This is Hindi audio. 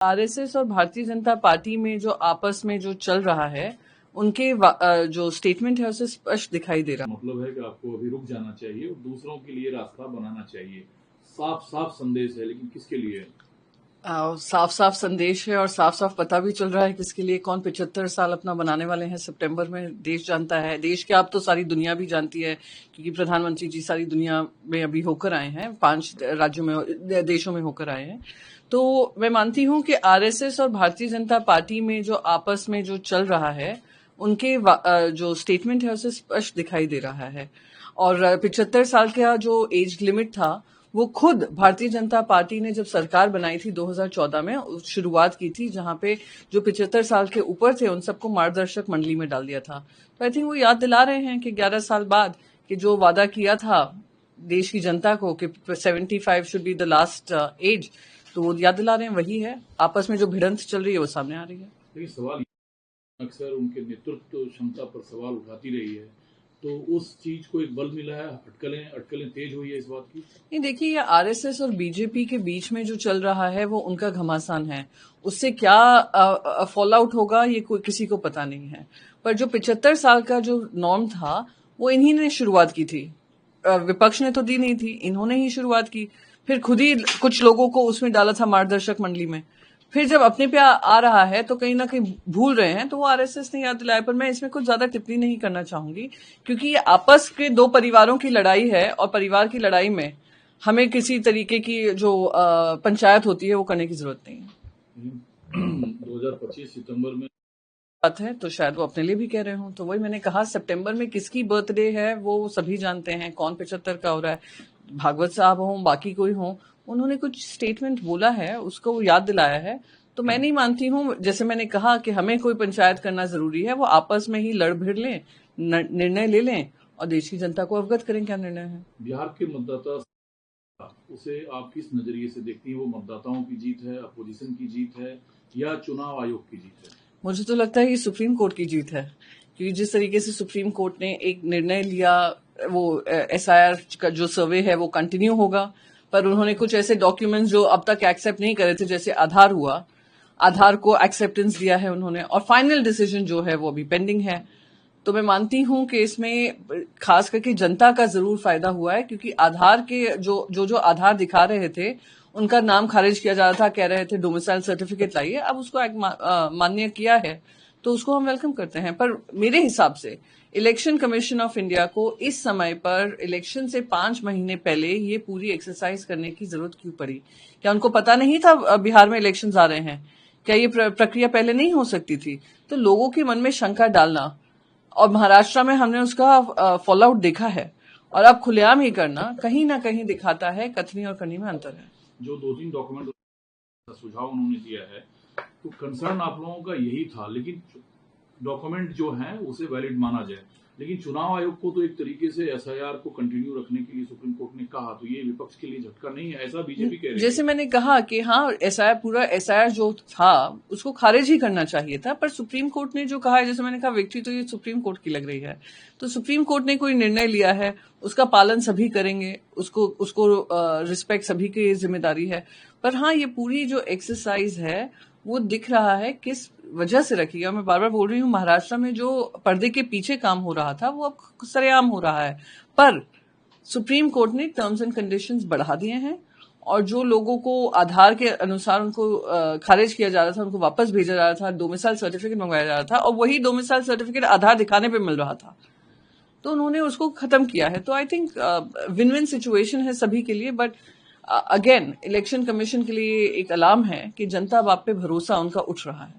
आरएसएस और भारतीय जनता पार्टी में जो आपस में जो चल रहा है उनके जो स्टेटमेंट है उसे स्पष्ट दिखाई दे रहा है। मतलब है कि आपको अभी रुक जाना चाहिए और दूसरों के लिए रास्ता बनाना चाहिए। साफ साफ संदेश है, लेकिन किसके लिए? साफ साफ संदेश है और साफ साफ पता भी चल रहा है किसके लिए। कौन 75 साल अपना बनाने वाले हैं सितंबर में, देश जानता है। देश क्या, अब तो सारी दुनिया भी जानती है, क्योंकि प्रधानमंत्री जी सारी दुनिया में अभी होकर आए हैं, 5 राज्यों में, देशों में होकर आए हैं। तो मैं मानती हूं कि आरएसएस और भारतीय जनता पार्टी में जो आपस में जो चल रहा है उनके जो स्टेटमेंट है उसे स्पष्ट दिखाई दे रहा है। और 75 साल का जो एज लिमिट था वो खुद भारतीय जनता पार्टी ने जब सरकार बनाई थी 2014 में शुरुआत की थी, जहां पे जो 75 साल के ऊपर थे उन सबको मार्गदर्शक मंडली में डाल दिया था। तो आई थिंक वो याद दिला रहे हैं कि 11 साल बाद कि जो वादा किया था देश की जनता को कि 75 should be the last age, तो वो याद दिला रहे हैं, वही है। आपस में जो भिड़ंत चल रही है वो सामने आ रही है। लेकिन सवाल अक्सर उनके नेतृत्व क्षमता पर सवाल उठाती रही है, तो उस चीज को एक बल मिला है, अटकलें तेज हुई है इस बात की। नहीं, देखिए, ये आरएसएस और बीजेपी के बीच में जो चल रहा है वो उनका घमासान है। उससे क्या फॉल आउट होगा ये कोई किसी को पता नहीं है। पर जो 75 साल का जो नॉर्म था वो इन्हीं ने शुरुआत की थी। विपक्ष ने तो दी नहीं थी, इन्होंने ही शुरुआत की। फिर खुद ही कुछ लोगों को उसमें डाला था मार्गदर्शक मंडली में। फिर जब अपने पे आ रहा है तो कहीं ना कहीं भूल रहे हैं, तो वो आरएसएस ने याद दिलाया। पर मैं इसमें कुछ ज्यादा टिप्पणी नहीं करना चाहूंगी, क्योंकि ये आपस के दो परिवारों की लड़ाई है और परिवार की लड़ाई में हमें किसी तरीके की जो पंचायत होती है वो करने की जरूरत नहीं है। 2025 सितंबर में बात है तो शायद वो अपने लिए भी कह रहे हो। तो वही मैंने कहा, सितंबर में किसकी बर्थडे है वो सभी जानते हैं। कौन 75 का हो रहा है, भागवत साहब हो, बाकी कोई हो, उन्होंने कुछ स्टेटमेंट बोला है, उसको वो याद दिलाया है। तो मैं नहीं मानती हूँ, जैसे मैंने कहा कि हमें कोई पंचायत करना जरूरी है। वो आपस में ही लड़ भिड़ लें, निर्णय ले लें और देश की जनता को अवगत करें क्या निर्णय है। बिहार के मतदाता, उसे आप किस नजरिए से देखती हैं? वो मतदाताओं की जीत है, अपोजिशन की जीत है, या चुनाव आयोग की जीत है? मुझे तो लगता है ये सुप्रीम कोर्ट की जीत है, क्योंकि जिस तरीके से सुप्रीम कोर्ट ने एक निर्णय लिया, वो एसआईआर का जो सर्वे है वो कंटिन्यू होगा। पर उन्होंने कुछ ऐसे डॉक्यूमेंट्स जो अब तक एक्सेप्ट नहीं करे थे, जैसे आधार हुआ, आधार को एक्सेप्टेंस दिया है उन्होंने, और फाइनल डिसीजन जो है वो अभी पेंडिंग है। तो मैं मानती हूं कि इसमें खास करके जनता का जरूर फायदा हुआ है, क्योंकि आधार के जो आधार दिखा रहे थे उनका नाम खारिज किया जा रहा था, कह रहे थे डोमिसाइल सर्टिफिकेट लाइए। अब उसको मान्य किया है तो उसको हम वेलकम करते हैं। पर मेरे हिसाब से इलेक्शन कमीशन ऑफ इंडिया को इस समय पर इलेक्शन से 5 महीने पहले ये पूरी एक्सरसाइज करने की जरूरत क्यों पड़ी? क्या उनको पता नहीं था बिहार में इलेक्शंस आ रहे हैं? क्या ये प्रक्रिया पहले नहीं हो सकती थी? तो लोगों के मन में शंका डालना, और महाराष्ट्र में हमने उसका फॉल आउट देखा है, और अब खुलेआम ही करना कहीं ना कहीं दिखाता है कथनी और करनी में अंतर है। जो 2-3 डॉक्यूमेंट सुझाव उन्होंने दिया है, तो कंसर्न आप लोगों का यही था, लेकिन डॉक्यूमेंट जो हैं उसे वैलिड माना जाए। लेकिन चुनाव आयोग को तो एक तरीके से एसआईआर को कंटिन्यू रखने के लिए सुप्रीम कोर्ट ने कहा, तो ये विपक्ष के लिए झटका नहीं है, ऐसा बीजेपी कह रही है। जैसे मैंने कहा कि हाँ, पूरा एसआईआर जो था उसको खारिज ही करना चाहिए था, पर सुप्रीम कोर्ट ने जो कहा है, जैसे मैंने कहा, विक्ट्री तो ये सुप्रीम कोर्ट की लग रही है। तो सुप्रीम कोर्ट ने कोई निर्णय लिया है, उसका पालन सभी करेंगे, उसको रिस्पेक्ट सभी की जिम्मेदारी है। पर हाँ, ये पूरी जो एक्सरसाइज है वो दिख रहा है किस वजह से रखी है। मैं बार बार बोल रही हूँ, महाराष्ट्र में जो पर्दे के पीछे काम हो रहा था वो अब सरेआम हो रहा है। पर सुप्रीम कोर्ट ने टर्म्स एंड कंडीशंस बढ़ा दिए हैं, और जो लोगों को आधार के अनुसार उनको खारिज किया जा रहा था, उनको वापस भेजा जा रहा था, डोमिसाइल सर्टिफिकेट मंगवाया जा रहा था, और वही डोमिसाइल सर्टिफिकेट आधार दिखाने पे मिल रहा था, तो उन्होंने उसको खत्म किया है। तो I think win win situation है सभी के लिए। बट अगेन, इलेक्शन कमीशन के लिए एक अलार्म है कि जनता बाप पे भरोसा उनका उठ रहा है।